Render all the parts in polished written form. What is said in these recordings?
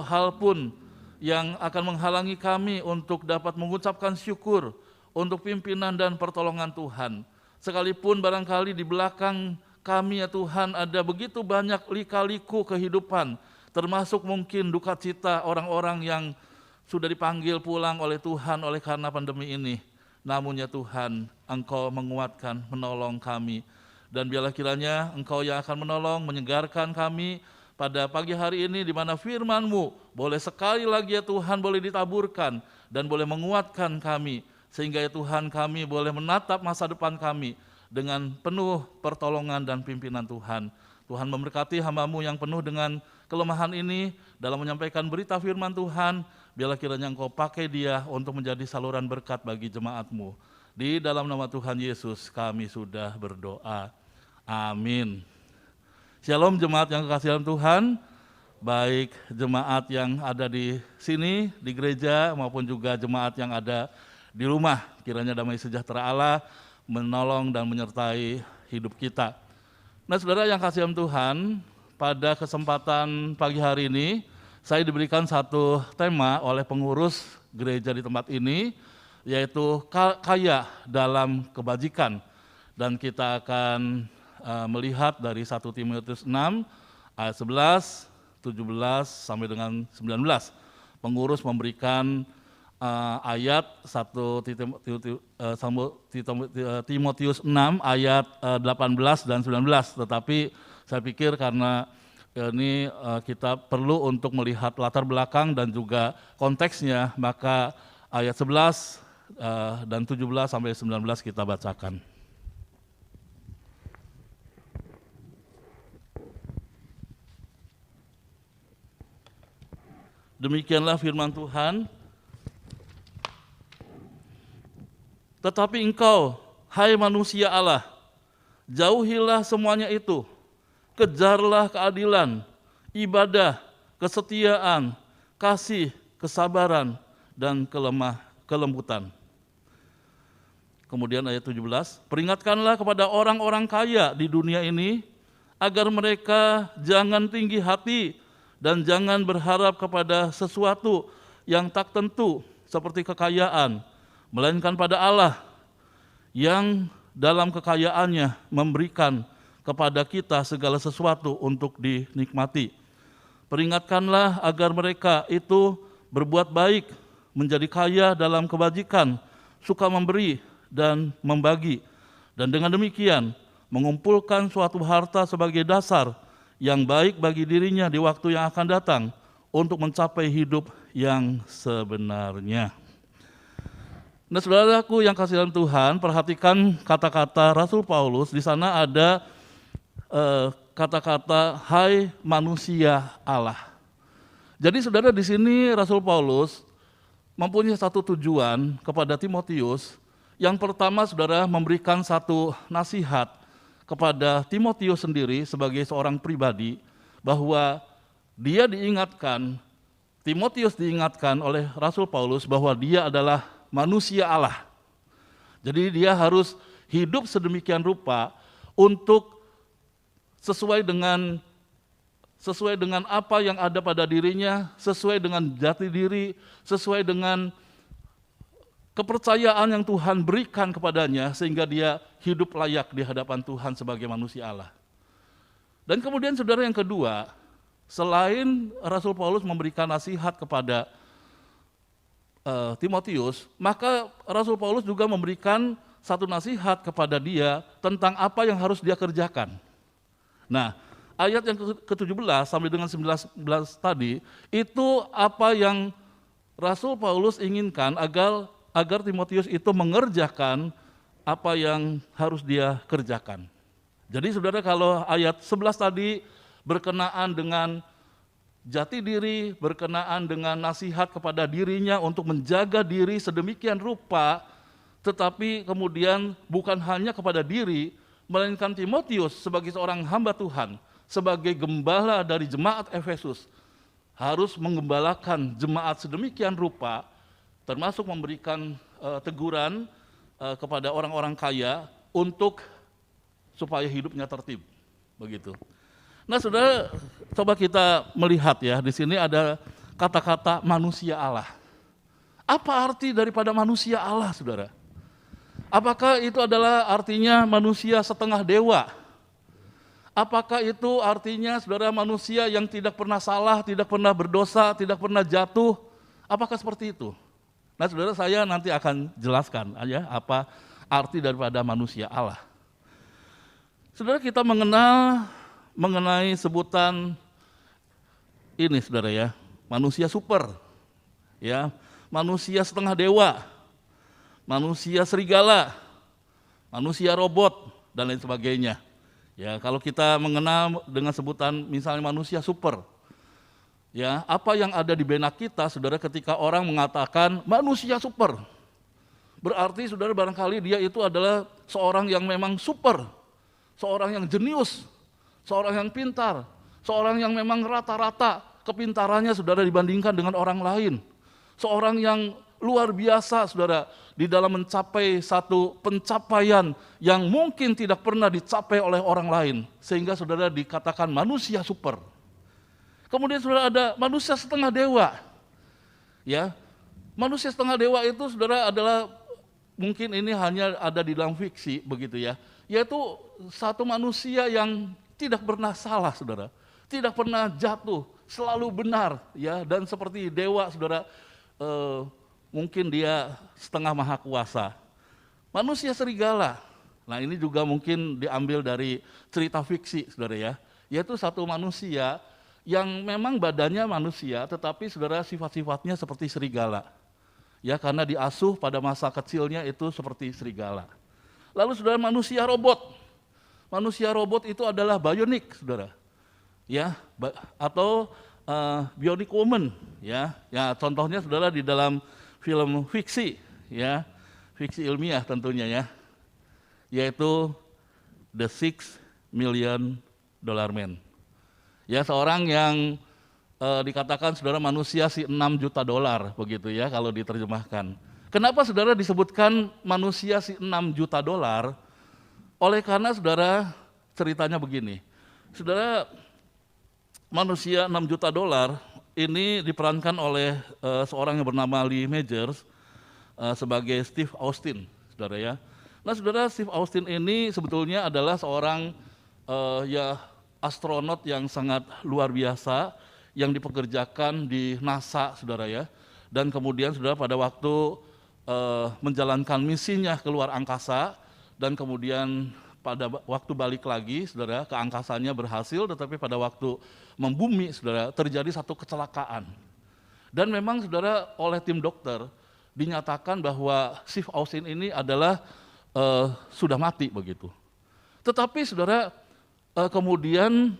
hal pun yang akan menghalangi kami untuk dapat mengucapkan syukur untuk pimpinan dan pertolongan Tuhan. Sekalipun barangkali di belakang kami ya Tuhan ada begitu banyak lika-liku kehidupan, termasuk mungkin duka cita orang-orang yang sudah dipanggil pulang oleh Tuhan oleh karena pandemi ini. Namun ya Tuhan, Engkau menguatkan, menolong kami. Dan biarlah kiranya Engkau yang akan menolong, menyegarkan kami pada pagi hari ini di mana firman-Mu boleh sekali lagi ya Tuhan boleh ditaburkan dan boleh menguatkan kami. Sehingga ya Tuhan kami boleh menatap masa depan kami dengan penuh pertolongan dan pimpinan Tuhan. Tuhan memberkati hamba-Mu yang penuh dengan kelemahan ini dalam menyampaikan berita firman Tuhan. Biarlah kiranya Engkau pakai dia untuk menjadi saluran berkat bagi jemaat-Mu. Di dalam nama Tuhan Yesus kami sudah berdoa. Amin. Shalom jemaat yang kekasih dalam Tuhan, baik jemaat yang ada di sini, di gereja, maupun juga jemaat yang ada di rumah. Kiranya damai sejahtera Allah menolong dan menyertai hidup kita. Nah saudara yang kasih dalam Tuhan, pada kesempatan pagi hari ini, saya diberikan satu tema oleh pengurus gereja di tempat ini, yaitu kaya dalam kebajikan. Dan kita akan melihat dari 1 Timotius 6 ayat 11, 17 sampai dengan 19. Pengurus memberikan ayat 1 Timotius 6 ayat 18 dan 19. Tetapi saya pikir karena ini kita perlu untuk melihat latar belakang dan juga konteksnya, maka ayat 11 dan 17 sampai 19 kita bacakan. Demikianlah firman Tuhan. Tetapi engkau, hai manusia Allah, jauhilah semuanya itu. Kejarlah keadilan, ibadah, kesetiaan, kasih, kesabaran, dan kelembutan. Kemudian ayat 17, peringatkanlah kepada orang-orang kaya di dunia ini, agar mereka jangan tinggi hati, dan jangan berharap kepada sesuatu yang tak tentu seperti kekayaan, melainkan pada Allah yang dalam kekayaannya memberikan kepada kita segala sesuatu untuk dinikmati. Peringatkanlah agar mereka itu berbuat baik, menjadi kaya dalam kebajikan, suka memberi dan membagi, dan dengan demikian mengumpulkan suatu harta sebagai dasar yang baik bagi dirinya di waktu yang akan datang untuk mencapai hidup yang sebenarnya. Nah, saudaraku yang kasih dalam Tuhan, perhatikan kata-kata Rasul Paulus. Di sana ada kata-kata hai manusia Allah. Jadi saudara, di sini Rasul Paulus mempunyai satu tujuan kepada Timotius. Yang pertama, saudara, memberikan satu nasihat kepada Timotius sendiri sebagai seorang pribadi, bahwa dia diingatkan, Timotius diingatkan oleh Rasul Paulus bahwa dia adalah manusia Allah. Jadi dia harus hidup sedemikian rupa untuk sesuai dengan apa yang ada pada dirinya, sesuai dengan jati diri, sesuai dengan kepercayaan yang Tuhan berikan kepadanya, sehingga dia hidup layak di hadapan Tuhan sebagai manusia Allah. Dan kemudian saudara, yang kedua, selain Rasul Paulus memberikan nasihat kepada Timotius, maka Rasul Paulus juga memberikan satu nasihat kepada dia tentang apa yang harus dia kerjakan. Nah, ayat yang ke-17 sampai dengan 19 tadi, itu apa yang Rasul Paulus inginkan agar Timotius itu mengerjakan apa yang harus dia kerjakan. Jadi saudara, kalau ayat 11 tadi berkenaan dengan jati diri, berkenaan dengan nasihat kepada dirinya untuk menjaga diri sedemikian rupa, tetapi kemudian bukan hanya kepada diri, melainkan Timotius sebagai seorang hamba Tuhan, sebagai gembala dari jemaat Efesus, harus menggembalakan jemaat sedemikian rupa, termasuk memberikan teguran kepada orang-orang kaya untuk supaya hidupnya tertib, begitu. Nah, saudara, coba kita melihat ya, di sini ada kata-kata manusia Allah. Apa arti daripada manusia Allah, saudara? Apakah itu adalah artinya manusia setengah dewa? Apakah itu artinya, saudara, manusia yang tidak pernah salah, tidak pernah berdosa, tidak pernah jatuh? Apakah seperti itu? Nah, saudara, saya nanti akan jelaskan aja apa arti daripada manusia Allah. Saudara, kita mengenai sebutan ini, saudara ya, manusia super, ya, manusia setengah dewa, manusia serigala, manusia robot, dan lain sebagainya. Ya, kalau kita mengenal dengan sebutan misalnya manusia super, ya, apa yang ada di benak kita, saudara, ketika orang mengatakan manusia super, berarti, saudara, barangkali dia itu adalah seorang yang memang super, seorang yang jenius, seorang yang pintar, seorang yang memang rata-rata kepintarannya, saudara, dibandingkan dengan orang lain, seorang yang luar biasa, saudara, di dalam mencapai satu pencapaian yang mungkin tidak pernah dicapai oleh orang lain, sehingga, saudara, dikatakan manusia super. Kemudian, saudara, ada manusia setengah dewa. Ya, manusia setengah dewa itu, saudara, adalah mungkin ini hanya ada di dalam fiksi begitu ya, yaitu satu manusia yang tidak pernah salah, saudara, tidak pernah jatuh, selalu benar, ya, dan seperti dewa, saudara, mungkin dia setengah maha kuasa. Manusia serigala, nah ini juga mungkin diambil dari cerita fiksi, saudara ya, yaitu satu manusia yang memang badannya manusia, tetapi, saudara, sifat-sifatnya seperti serigala. Ya, karena diasuh pada masa kecilnya itu seperti serigala. Lalu, saudara, manusia robot. Manusia robot itu adalah bionic, saudara. Ya, atau bionic woman, ya. Ya, contohnya, saudara, di dalam film fiksi, ya, fiksi ilmiah tentunya ya, yaitu The $6 Million Man. Ya, seorang yang dikatakan, saudara, manusia si $6 juta begitu ya kalau diterjemahkan. Kenapa, saudara, disebutkan manusia si $6 juta? Oleh karena, saudara, ceritanya begini. Saudara, manusia $6 juta ini diperankan oleh seorang yang bernama Lee Majors sebagai Steve Austin, saudara ya. Nah, saudara, Steve Austin ini sebetulnya adalah seorang ya astronot yang sangat luar biasa yang dipekerjakan di NASA, saudara ya. Dan kemudian, saudara, pada waktu menjalankan misinya keluar angkasa, dan kemudian pada waktu balik lagi, saudara, ke angkasanya berhasil, tetapi pada waktu membumi, saudara, terjadi satu kecelakaan. Dan memang, saudara, oleh tim dokter dinyatakan bahwa Steve Austin ini adalah sudah mati begitu. Tetapi, saudara, kemudian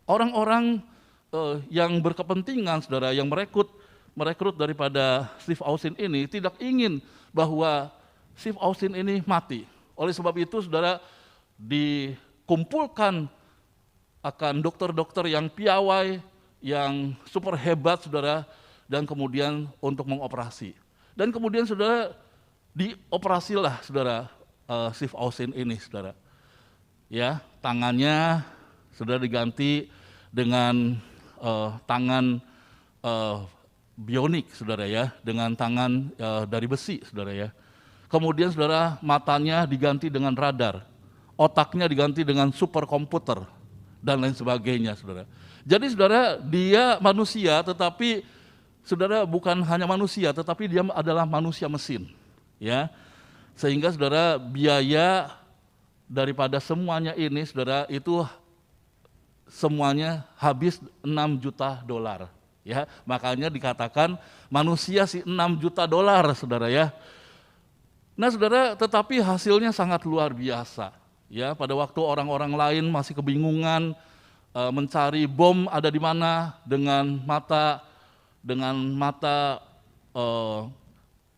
orang-orang yang berkepentingan, saudara, yang merekrut daripada Steve Austin ini tidak ingin bahwa Steve Austin ini mati. Oleh sebab itu, saudara, dikumpulkan akan dokter-dokter yang piawai, yang super hebat, saudara, dan kemudian untuk mengoperasi. Dan kemudian, saudara, dioperasilah, saudara, Steve Austin ini, saudara. Ya, tangannya, saudara, diganti dengan tangan bionik, saudara ya, dengan tangan dari besi, saudara ya. Kemudian, saudara, matanya diganti dengan radar, otaknya diganti dengan superkomputer, dan lain sebagainya, saudara. Jadi, saudara, dia manusia, tetapi, saudara, bukan hanya manusia, tetapi dia adalah manusia mesin, ya. Sehingga, saudara, biaya daripada semuanya ini, saudara, itu semuanya habis $6 juta, ya. Makanya dikatakan manusia si $6 juta, saudara ya. Nah, saudara, tetapi hasilnya sangat luar biasa. Ya, pada waktu orang-orang lain masih kebingungan mencari bom ada di mana dengan mata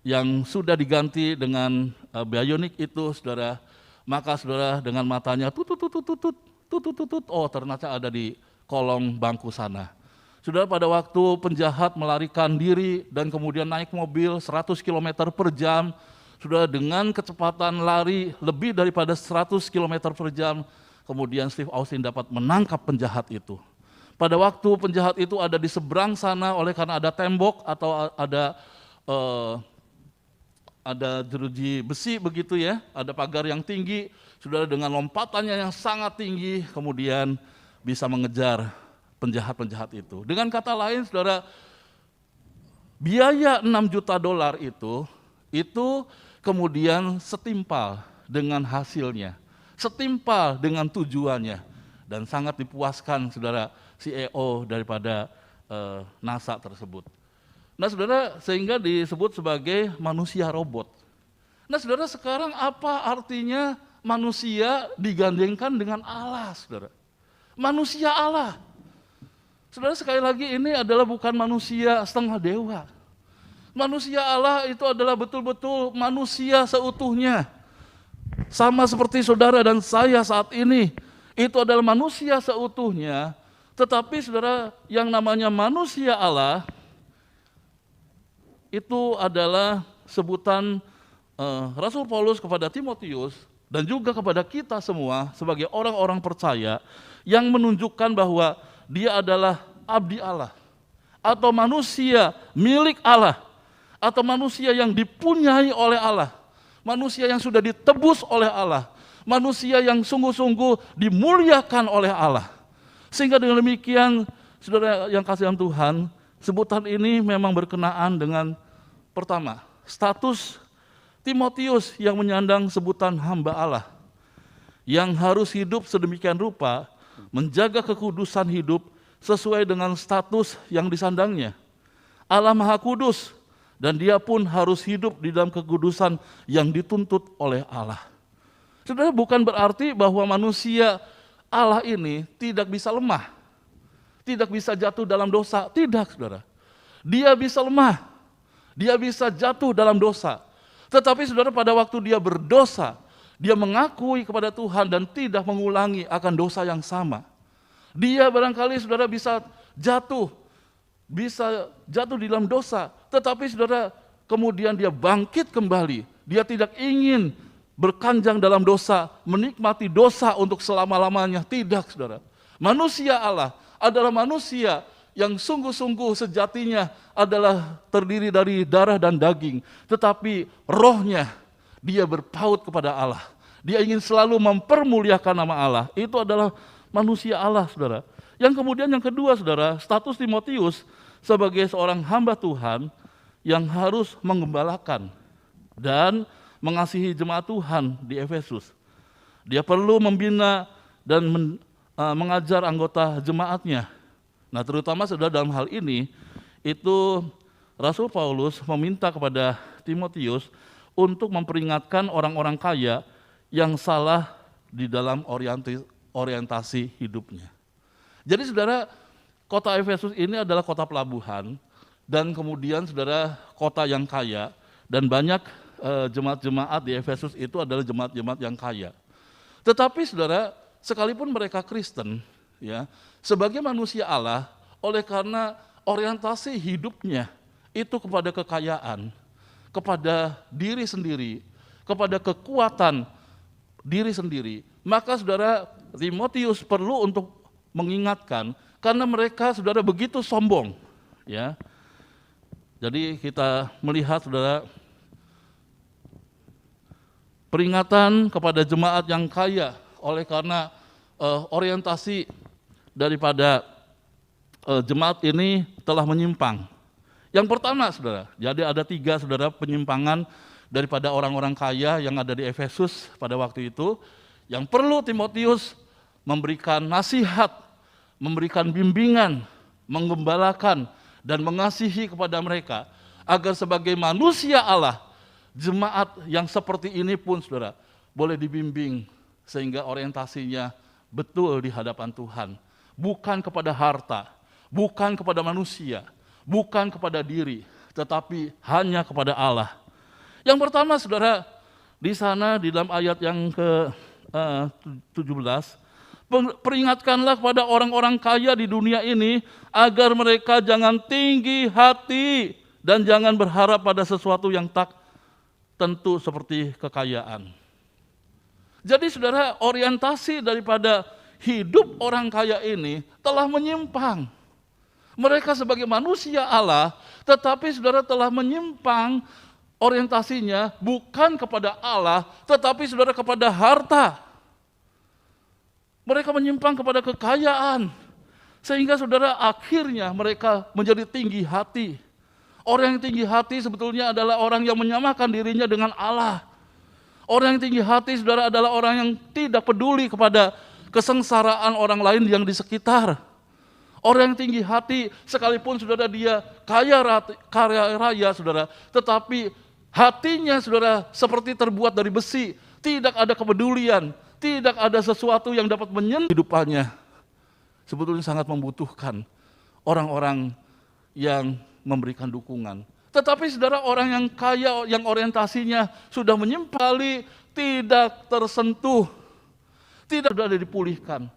yang sudah diganti dengan bionik itu, saudara, maka, saudara, dengan matanya tutut, oh, ternyata ada di kolong bangku sana. Saudara, pada waktu penjahat melarikan diri dan kemudian naik mobil 100 km per jam, sudah dengan kecepatan lari lebih daripada 100 km per jam, kemudian Steve Austin dapat menangkap penjahat itu. Pada waktu penjahat itu ada di seberang sana, oleh karena ada tembok atau ada jeruji besi begitu ya, ada pagar yang tinggi, saudara, dengan lompatannya yang sangat tinggi, kemudian bisa mengejar penjahat-penjahat itu. Dengan kata lain, saudara, biaya $6 juta itu kemudian setimpal dengan hasilnya, setimpal dengan tujuannya, dan sangat dipuaskan, saudara, CEO daripada NASA tersebut. Nah, saudara, sehingga disebut sebagai manusia robot. Nah, saudara, sekarang apa artinya manusia digandengkan dengan Allah, saudara? Manusia Allah. Saudara, sekali lagi ini adalah bukan manusia setengah dewa. Manusia Allah itu adalah betul-betul manusia seutuhnya. Sama seperti saudara dan saya saat ini, itu adalah manusia seutuhnya. Tetapi saudara, yang namanya manusia Allah, itu adalah sebutan Rasul Paulus kepada Timotius, dan juga kepada kita semua sebagai orang-orang percaya, yang menunjukkan bahwa dia adalah abdi Allah, atau manusia milik Allah, atau manusia yang dipunyai oleh Allah, manusia yang sudah ditebus oleh Allah, manusia yang sungguh-sungguh dimuliakan oleh Allah. Sehingga dengan demikian, saudara yang kasihan Tuhan, sebutan ini memang berkenaan dengan, pertama, status Timotius yang menyandang sebutan hamba Allah, yang harus hidup sedemikian rupa, menjaga kekudusan hidup sesuai dengan status yang disandangnya. Allah Maha Kudus, dan dia pun harus hidup di dalam kekudusan yang dituntut oleh Allah. Saudara, bukan berarti bahwa manusia Allah ini tidak bisa lemah, tidak bisa jatuh dalam dosa. Tidak, saudara. Dia bisa lemah, dia bisa jatuh dalam dosa. Tetapi saudara, pada waktu dia berdosa, dia mengakui kepada Tuhan dan tidak mengulangi akan dosa yang sama. Dia barangkali, saudara, bisa jatuh di dalam dosa, tetapi saudara, kemudian dia bangkit kembali. Dia tidak ingin berkanjang dalam dosa, menikmati dosa untuk selama-lamanya. Tidak, saudara. Manusia Allah adalah manusia yang sungguh-sungguh sejatinya adalah terdiri dari darah dan daging, tetapi rohnya dia berpaut kepada Allah. Dia ingin selalu mempermuliakan nama Allah. Itu adalah manusia Allah, saudara. Yang kemudian yang kedua, saudara, status Timotius sebagai seorang hamba Tuhan yang harus menggembalakan dan mengasihi jemaat Tuhan di Efesus. Dia perlu membina dan mengajar anggota jemaatnya. Nah, terutama saudara, dalam hal ini, itu Rasul Paulus meminta kepada Timotius untuk memperingatkan orang-orang kaya yang salah di dalam orientasi hidupnya. Jadi saudara, kota Efesus ini adalah kota pelabuhan, dan kemudian saudara, kota yang kaya, dan banyak jemaat-jemaat di Efesus itu adalah jemaat-jemaat yang kaya. Tetapi saudara, sekalipun mereka Kristen, ya, sebagai manusia Allah, oleh karena orientasi hidupnya itu kepada kekayaan, kepada diri sendiri, kepada kekuatan diri sendiri, maka saudara, Timotius perlu untuk mengingatkan, karena mereka, saudara, begitu sombong, ya. Jadi kita melihat, saudara, peringatan kepada jemaat yang kaya oleh karena orientasi daripada jemaat ini telah menyimpang. Yang pertama, saudara, jadi ada 3, saudara, penyimpangan daripada orang-orang kaya yang ada di Efesus pada waktu itu, yang perlu Timotius memberikan nasihat, memberikan bimbingan, menggembalakan, dan mengasihi kepada mereka, agar sebagai manusia Allah, jemaat yang seperti ini pun, saudara, boleh dibimbing sehingga orientasinya betul di hadapan Tuhan, bukan kepada harta, bukan kepada manusia, bukan kepada diri, tetapi hanya kepada Allah. Yang pertama, saudara, di sana di dalam ayat yang ke-17, peringatkanlah kepada orang-orang kaya di dunia ini agar mereka jangan tinggi hati dan jangan berharap pada sesuatu yang tak tentu seperti kekayaan. Jadi saudara, orientasi daripada hidup orang kaya ini telah menyimpang. Mereka sebagai manusia Allah, tetapi saudara telah menyimpang orientasinya bukan kepada Allah, tetapi saudara kepada harta. Mereka menyimpang kepada kekayaan, sehingga saudara akhirnya mereka menjadi tinggi hati. Orang yang tinggi hati sebetulnya adalah orang yang menyamakan dirinya dengan Allah. Orang yang tinggi hati saudara adalah orang yang tidak peduli kepada kesengsaraan orang lain yang di sekitar. Orang yang tinggi hati sekalipun saudara dia kaya raya saudara, tetapi hatinya saudara seperti terbuat dari besi, tidak ada kepedulian, tidak ada sesuatu yang dapat menyentuh hidupannya. Sebetulnya sangat membutuhkan orang-orang yang memberikan dukungan. Tetapi saudara, orang yang kaya, yang orientasinya sudah menyimpang, tidak tersentuh, tidak ada dipulihkan,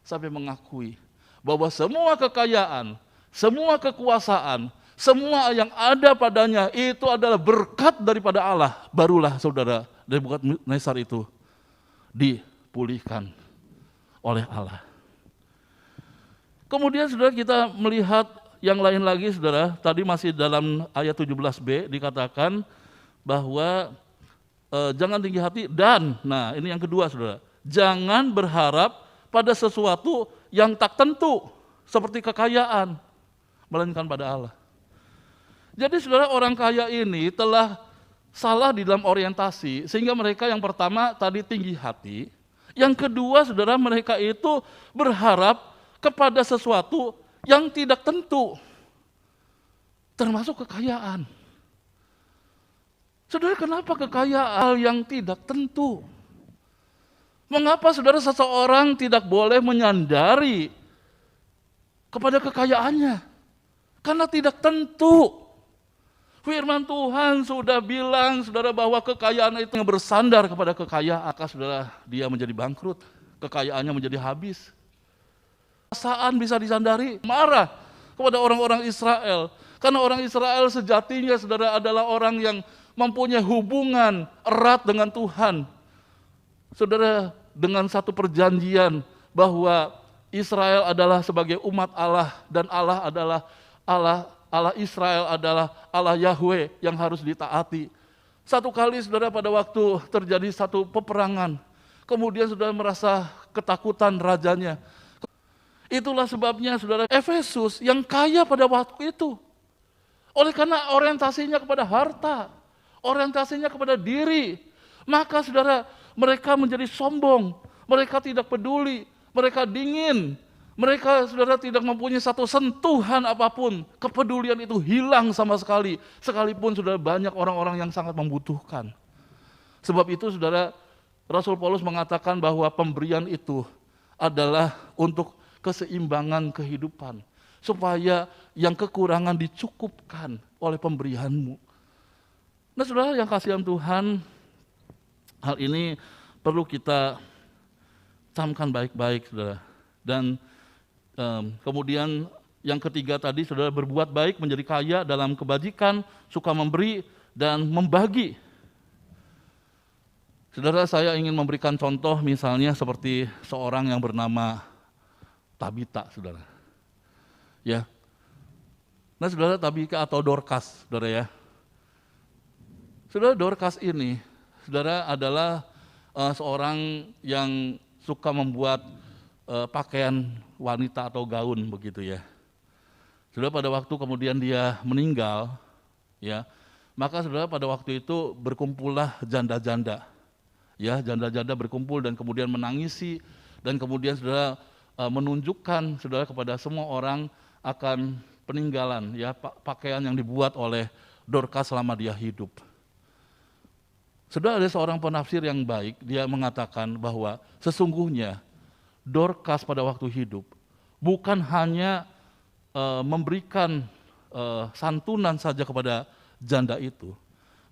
sampai mengakui bahwa semua kekayaan, semua kekuasaan, semua yang ada padanya itu adalah berkat daripada Allah. Barulah saudara, dari Nebukadnezar itu dipulihkan oleh Allah. Kemudian saudara, kita melihat yang lain lagi saudara, tadi masih dalam ayat 17b dikatakan bahwa jangan tinggi hati dan, nah ini yang kedua saudara, jangan berharap pada sesuatu yang tak tentu seperti kekayaan, melainkan pada Allah. Jadi saudara, orang kaya ini telah salah di dalam orientasi, sehingga mereka yang pertama tadi tinggi hati, yang kedua saudara, mereka itu berharap kepada sesuatu yang tidak tentu, termasuk kekayaan. Saudara, kenapa kekayaan yang tidak tentu? Mengapa saudara seseorang tidak boleh menyandari kepada kekayaannya? Karena tidak tentu. Firman Tuhan sudah bilang saudara bahwa kekayaan itu yang bersandar kepada kekayaan, maka saudara dia menjadi bangkrut, kekayaannya menjadi habis. Perasaan bisa disandari, marah kepada orang-orang Israel. Karena orang Israel sejatinya saudara adalah orang yang mempunyai hubungan erat dengan Tuhan. Saudara, dengan satu perjanjian bahwa Israel adalah sebagai umat Allah dan Allah adalah Allah Israel adalah Allah Yahweh yang harus ditaati. Satu kali saudara, pada waktu terjadi satu peperangan, kemudian saudara merasa ketakutan rajanya. Itulah sebabnya saudara, Efesus yang kaya pada waktu itu, oleh karena orientasinya kepada harta, orientasinya kepada diri, maka saudara, mereka menjadi sombong, mereka tidak peduli, mereka dingin, mereka saudara tidak mempunyai satu sentuhan apapun, kepedulian itu hilang sama sekali, sekalipun saudara banyak orang-orang yang sangat membutuhkan. Sebab itu saudara, Rasul Paulus mengatakan bahwa pemberian itu adalah untuk keseimbangan kehidupan, supaya yang kekurangan dicukupkan oleh pemberianmu. Nah saudara yang kasihan Tuhan, hal ini perlu kita camkan baik-baik saudara. Dan kemudian yang ketiga tadi saudara, berbuat baik, menjadi kaya dalam kebajikan, suka memberi dan membagi. Saudara, saya ingin memberikan contoh misalnya seperti seorang yang bernama Tabita, saudara. Ya. Nah saudara, Tabita atau Dorcas, saudara ya. Saudara, Dorcas ini saudara adalah seorang yang suka membuat pakaian wanita atau gaun begitu ya. Saudara, pada waktu kemudian dia meninggal, ya, maka saudara pada waktu itu berkumpullah janda-janda, ya, janda-janda berkumpul dan kemudian menangisi dan kemudian saudara menunjukkan saudara kepada semua orang akan peninggalan, ya, pakaian yang dibuat oleh Dorcas selama dia hidup. Saudara, ada seorang penafsir yang baik, dia mengatakan bahwa sesungguhnya Dorcas pada waktu hidup bukan hanya memberikan santunan saja kepada janda itu,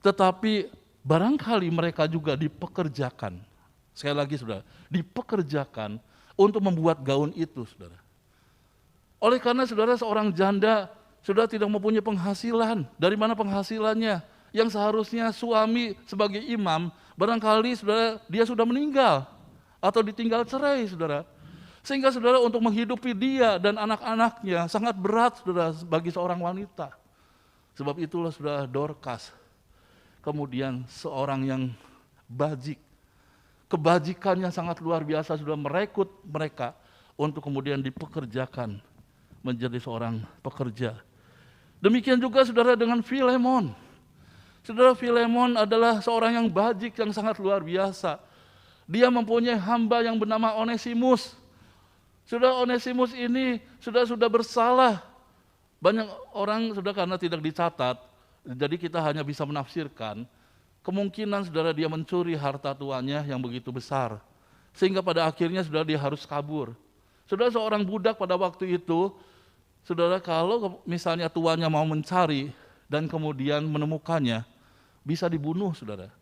tetapi barangkali mereka juga dipekerjakan. Sekali lagi saudara, dipekerjakan untuk membuat gaun itu saudara. Oleh karena saudara, seorang janda saudara tidak mempunyai penghasilan. Dari mana penghasilannya? Yang seharusnya suami sebagai imam, barangkali saudara dia sudah meninggal atau ditinggal cerai saudara. Sehingga saudara untuk menghidupi dia dan anak-anaknya sangat berat saudara bagi seorang wanita. Sebab itulah saudara Dorcas kemudian seorang yang bajik. Kebajikannya sangat luar biasa sudah merekrut mereka untuk kemudian dipekerjakan menjadi seorang pekerja. Demikian juga saudara dengan Filemon. Saudara Filemon adalah seorang yang bajik yang sangat luar biasa. Dia mempunyai hamba yang bernama Onesimus. Sudah Onesimus ini sudah bersalah. Banyak orang sudah karena tidak dicatat, jadi kita hanya bisa menafsirkan. Kemungkinan saudara dia mencuri harta tuannya yang begitu besar. Sehingga pada akhirnya saudara dia harus kabur. Saudara seorang budak pada waktu itu, saudara kalau misalnya tuannya mau mencari dan kemudian menemukannya, bisa dibunuh saudara.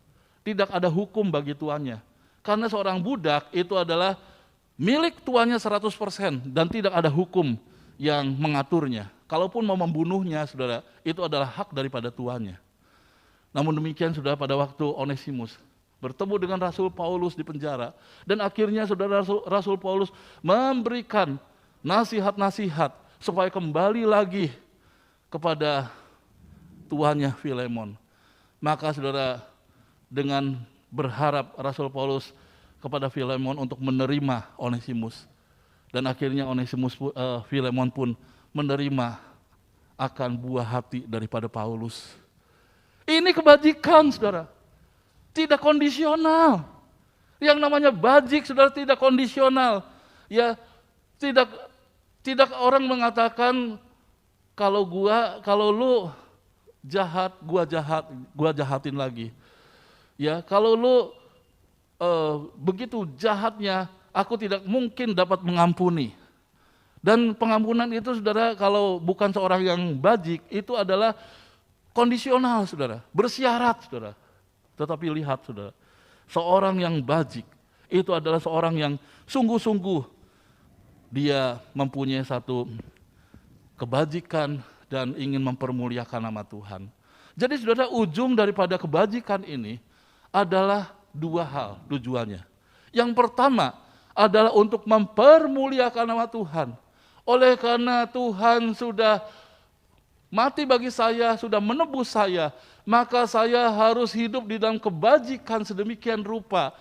Tidak ada hukum bagi tuannya. Karena seorang budak itu adalah milik tuannya 100% dan tidak ada hukum yang mengaturnya. Kalaupun mau membunuhnya, saudara, itu adalah hak daripada tuannya. Namun demikian, saudara, pada waktu Onesimus bertemu dengan Rasul Paulus di penjara, dan akhirnya saudara Rasul Paulus memberikan nasihat-nasihat supaya kembali lagi kepada tuannya Filemon. Maka saudara, dengan berharap Rasul Paulus kepada Filemon untuk menerima Onesimus. Dan akhirnya Filemon pun menerima akan buah hati daripada Paulus. Ini kebajikan, saudara. Tidak kondisional. Yang namanya bajik, saudara, tidak kondisional. Ya, tidak orang mengatakan kalau lu jahat, gua jahatin lagi. Ya, kalau lu begitu jahatnya, aku tidak mungkin dapat mengampuni. Dan pengampunan itu, saudara, kalau bukan seorang yang bajik, itu adalah kondisional, saudara, bersyarat, saudara. Tetapi lihat, saudara, seorang yang bajik itu adalah seorang yang sungguh-sungguh dia mempunyai satu kebajikan dan ingin mempermuliakan nama Tuhan. Jadi, saudara, ujung daripada kebajikan ini adalah dua hal tujuannya. Yang pertama adalah untuk mempermuliakan nama Tuhan. Oleh karena Tuhan sudah mati bagi saya, sudah menebus saya, maka saya harus hidup di dalam kebajikan sedemikian rupa.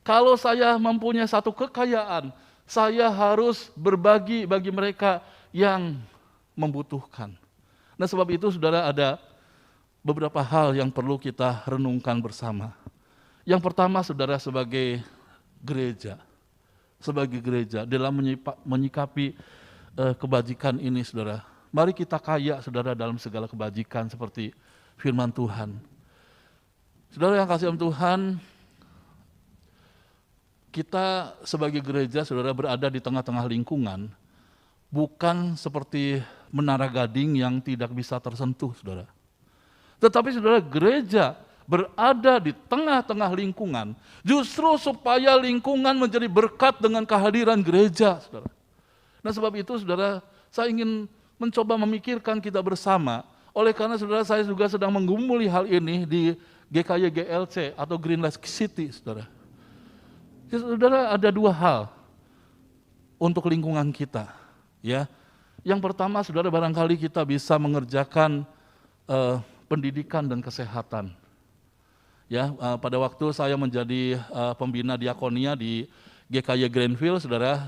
Kalau saya mempunyai satu kekayaan, saya harus berbagi bagi mereka yang membutuhkan. Nah, sebab itu, saudara, ada beberapa hal yang perlu kita renungkan bersama. Yang pertama, saudara, sebagai gereja dalam menyikapi kebajikan ini, saudara, mari kita kaya, saudara, dalam segala kebajikan seperti firman Tuhan. Saudara yang kasih Tuhan, kita sebagai gereja, saudara, berada di tengah-tengah lingkungan, bukan seperti menara gading yang tidak bisa tersentuh, saudara. Tetapi, saudara, gereja berada di tengah-tengah lingkungan, justru supaya lingkungan menjadi berkat dengan kehadiran gereja, saudara. Nah, sebab itu, saudara, saya ingin mencoba memikirkan kita bersama. Oleh karena, saudara, saya juga sedang menggumuli hal ini di GKY GLC atau Green Light City, saudara. Ya, saudara, ada dua hal untuk lingkungan kita. Ya, yang pertama, saudara, barangkali kita bisa mengerjakan pendidikan dan kesehatan. Ya, pada waktu saya menjadi pembina diakonia di GKY Greenfield, saudara,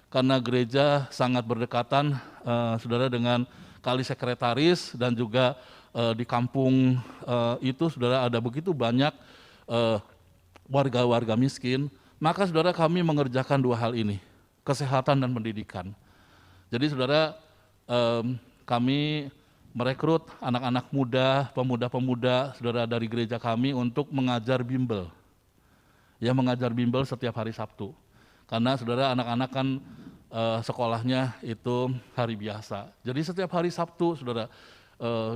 karena gereja sangat berdekatan, saudara, dengan kali sekretaris dan juga di kampung itu, saudara, ada begitu banyak warga-warga miskin, maka, saudara, kami mengerjakan dua hal ini, kesehatan dan pendidikan. Jadi, saudara, kami merekrut anak-anak muda, pemuda-pemuda, saudara, dari gereja kami untuk mengajar bimbel. Ya, mengajar bimbel setiap hari Sabtu. Karena, saudara, anak-anak kan sekolahnya itu hari biasa. Jadi setiap hari Sabtu, saudara,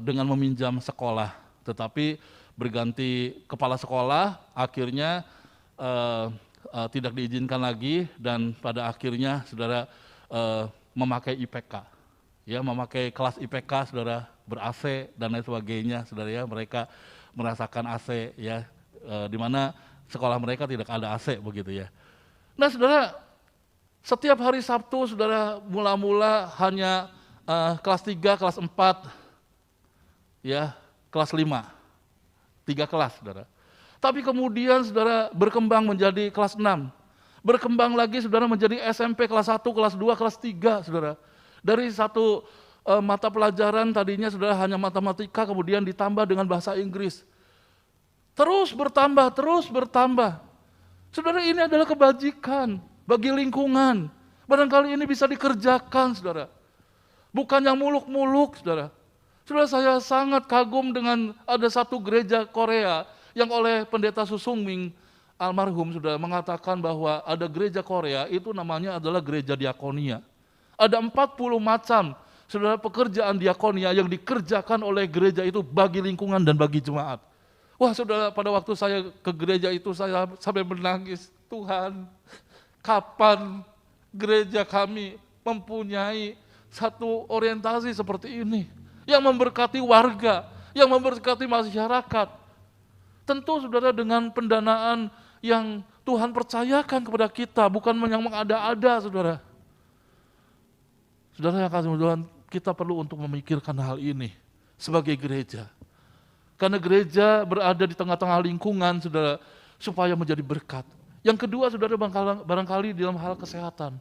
dengan meminjam sekolah. Tetapi berganti kepala sekolah, akhirnya tidak diizinkan lagi, dan pada akhirnya, saudara, memakai IPK. Ya, memakai kelas IPK, saudara, ber-AC dan lain sebagainya, saudara, ya, mereka merasakan AC, ya, di mana sekolah mereka tidak ada AC, begitu ya. Nah, saudara, Setiap hari Sabtu, saudara, mula-mula hanya kelas 3, kelas 4, ya, kelas 5. 3 kelas, saudara. Tapi kemudian, saudara, berkembang menjadi kelas 6. Berkembang lagi, saudara, menjadi SMP kelas 1, kelas 2, kelas 3, saudara. Dari satu mata pelajaran tadinya, saudara, hanya matematika, kemudian ditambah dengan bahasa Inggris. Terus bertambah, terus bertambah. Saudara, ini adalah kebajikan bagi lingkungan. Barangkali ini bisa dikerjakan, saudara. Bukan yang muluk-muluk, saudara. Saudara, saya sangat kagum dengan ada satu gereja Korea yang oleh pendeta Susungming almarhum sudah mengatakan bahwa ada gereja Korea itu namanya adalah gereja diakonia. Ada 40 macam, saudara, pekerjaan diakonia yang dikerjakan oleh gereja itu bagi lingkungan dan bagi jemaat. Wah, saudara, pada waktu saya ke gereja itu saya sampai menangis. Tuhan, kapan gereja kami mempunyai satu orientasi seperti ini yang memberkati warga, yang memberkati masyarakat. Tentu, saudara, dengan pendanaan yang Tuhan percayakan kepada kita, bukan yang mengada-ada, saudara. Saudara yang kasih Tuhan, kita perlu untuk memikirkan hal ini sebagai gereja. Karena gereja berada di tengah-tengah lingkungan, saudara, supaya menjadi berkat. Yang kedua, saudara, barangkali dalam hal kesehatan.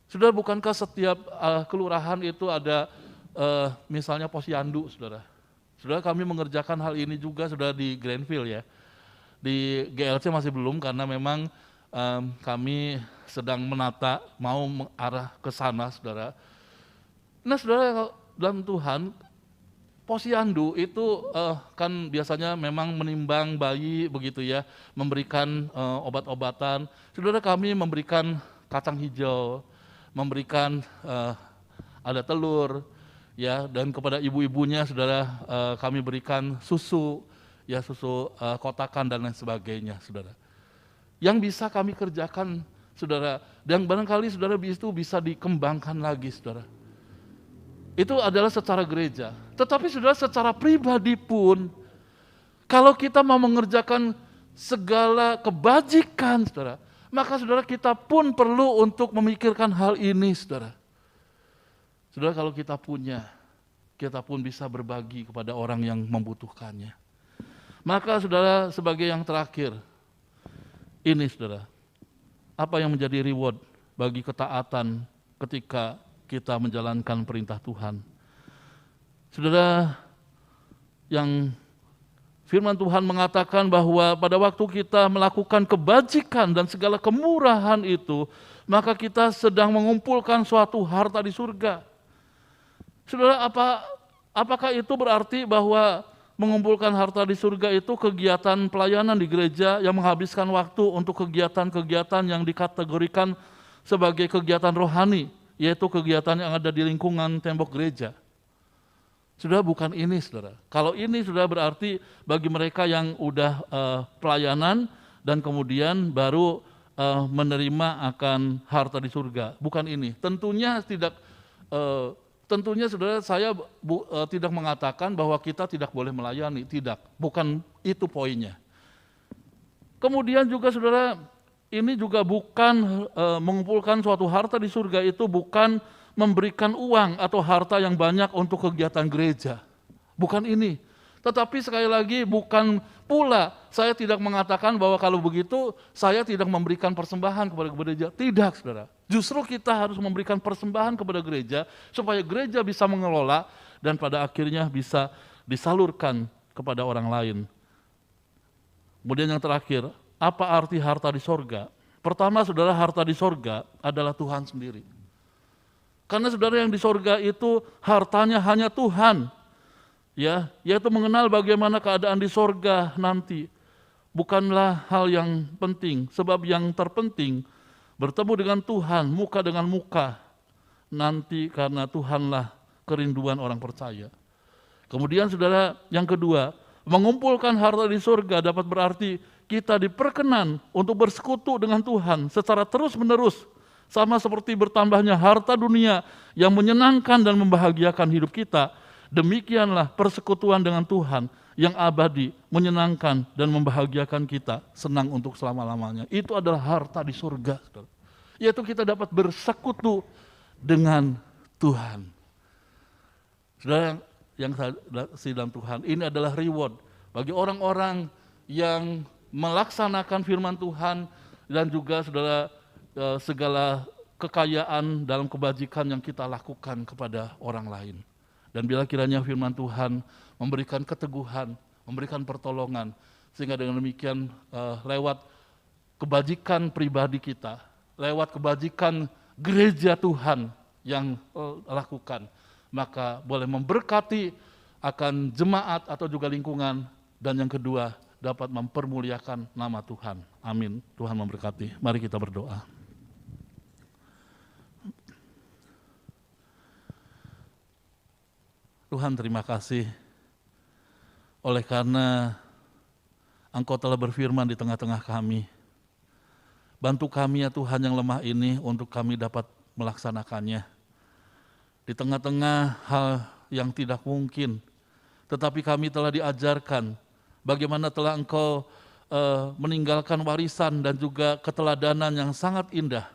Saudara, bukankah setiap kelurahan itu ada misalnya posyandu, saudara? Saudara, kami mengerjakan hal ini juga, saudara, di Grandville, ya. Di GLC masih belum, karena memang kami sedang menata, mau mengarah ke sana, saudara. Nah, saudara, dalam Tuhan, posyandu itu kan biasanya memang menimbang bayi begitu, ya, memberikan obat-obatan. Saudara, kami memberikan kacang hijau, memberikan ada telur, ya, dan kepada ibu-ibunya, saudara, kami berikan susu, ya, susu kotakan dan lain sebagainya, saudara. Yang bisa kami kerjakan, saudara, dan barangkali, saudara, itu bisa dikembangkan lagi, saudara. Itu adalah secara gereja. Tetapi, saudara, secara pribadi pun, kalau kita mau mengerjakan segala kebajikan, saudara, maka, saudara, kita pun perlu untuk memikirkan hal ini, saudara. Saudara, kalau kita punya, kita pun bisa berbagi kepada orang yang membutuhkannya. Maka, saudara, sebagai yang terakhir, ini, saudara, apa yang menjadi reward bagi ketaatan ketika kita menjalankan perintah Tuhan. Saudara, yang firman Tuhan mengatakan bahwa pada waktu kita melakukan kebajikan dan segala kemurahan itu, maka kita sedang mengumpulkan suatu harta di surga. Saudara, apakah itu berarti bahwa mengumpulkan harta di surga itu kegiatan pelayanan di gereja yang menghabiskan waktu untuk kegiatan-kegiatan yang dikategorikan sebagai kegiatan rohani, yaitu kegiatan yang ada di lingkungan tembok gereja? Saudara, bukan ini, saudara. Kalau ini, saudara, berarti bagi mereka yang udah pelayanan dan kemudian baru menerima akan harta di surga. Bukan ini. Tentunya tidak. Tentunya, saudara, saya tidak mengatakan bahwa kita tidak boleh melayani. Tidak. Bukan itu poinnya. Kemudian juga, saudara, ini juga bukan mengumpulkan suatu harta di surga itu bukan memberikan uang atau harta yang banyak untuk kegiatan gereja. Bukan ini. Tetapi sekali lagi bukan pula saya tidak mengatakan bahwa kalau begitu saya tidak memberikan persembahan kepada gereja. Tidak, saudara. Justru kita harus memberikan persembahan kepada gereja supaya gereja bisa mengelola dan pada akhirnya bisa disalurkan kepada orang lain. Kemudian yang terakhir, apa arti harta di sorga? Pertama, saudara, harta di sorga adalah Tuhan sendiri. Karena, saudara, yang di sorga itu hartanya hanya Tuhan, ya, yaitu mengenal bagaimana keadaan di sorga nanti. Bukanlah hal yang penting, sebab yang terpenting bertemu dengan Tuhan, muka dengan muka nanti, karena Tuhanlah kerinduan orang percaya. Kemudian, saudara, yang kedua, mengumpulkan harta di sorga dapat berarti kita diperkenan untuk bersekutu dengan Tuhan secara terus-menerus, sama seperti bertambahnya harta dunia yang menyenangkan dan membahagiakan hidup kita. Demikianlah persekutuan dengan Tuhan yang abadi, menyenangkan dan membahagiakan kita, senang untuk selama-lamanya. Itu adalah harta di surga, saudara, yaitu kita dapat bersekutu dengan Tuhan. Saudara yang dalam Tuhan, ini adalah reward bagi orang-orang yang melaksanakan firman Tuhan dan juga saudara segala kekayaan dalam kebajikan yang kita lakukan kepada orang lain. Dan bila kiranya firman Tuhan memberikan keteguhan, memberikan pertolongan, sehingga dengan demikian lewat kebajikan pribadi kita, lewat kebajikan gereja Tuhan yang lakukan, maka boleh memberkati akan jemaat atau juga lingkungan, dan yang kedua dapat mempermuliakan nama Tuhan. Amin. Tuhan memberkati. Mari kita berdoa. Tuhan, terima kasih oleh karena Engkau telah berfirman di tengah-tengah kami. Bantu kami ya Tuhan yang lemah ini untuk kami dapat melaksanakannya. Di tengah-tengah hal yang tidak mungkin, tetapi kami telah diajarkan bagaimana telah Engkau meninggalkan warisan dan juga keteladanan yang sangat indah,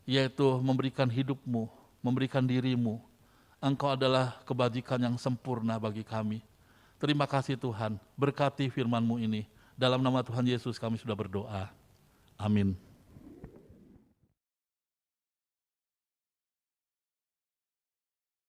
yaitu memberikan hidupmu, memberikan dirimu. Engkau adalah kebajikan yang sempurna bagi kami. Terima kasih Tuhan, berkati firman-Mu ini. Dalam nama Tuhan Yesus kami sudah berdoa. Amin.